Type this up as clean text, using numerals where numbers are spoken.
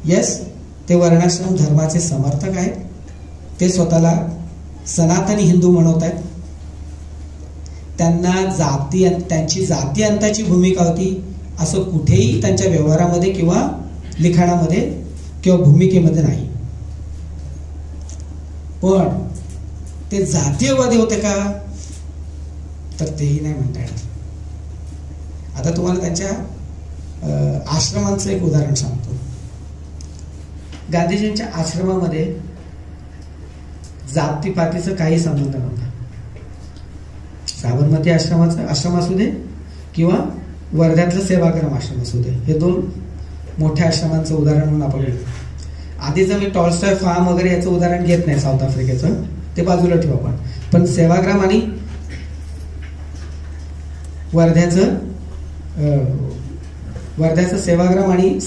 Yes, ते वर्णाश्रम धर्माचे समर्थक आहेत. ते स्वतःला सनातनी हिंदू म्हणत आहेत. त्यांना त्यांची जाती अंताची भूमिका होती असं कुठेही त्यांच्या व्यवहारामध्ये किंवा लिखाणामध्ये किंवा भूमिकेमध्ये नाही. पण ते जातीयवादी होते का, तर तेही नाही म्हणता येणार. आता तुम्हाला त्यांच्या आश्रमांचं एक उदाहरण सांगतो. गांधीजींच्या आश्रमामध्ये जातीपातीचा काही संबंध नव्हता. साबरमती आश्रम असू दे किंवा वर्ध्यातलं सेवाग्राम आश्रम असू दे, हे दोन मोठ्या आश्रमांचं उदाहरण म्हणून आपण घेऊ. आधीचं मी टॉल्स्टॉय फार्म वगैरे याचं उदाहरण घेत नाही, साऊथ आफ्रिकेचं, ते बाजूला ठेवू आपण. पण सेवाग्राम आणि वर्ध्याचं सेवाग्राम आणि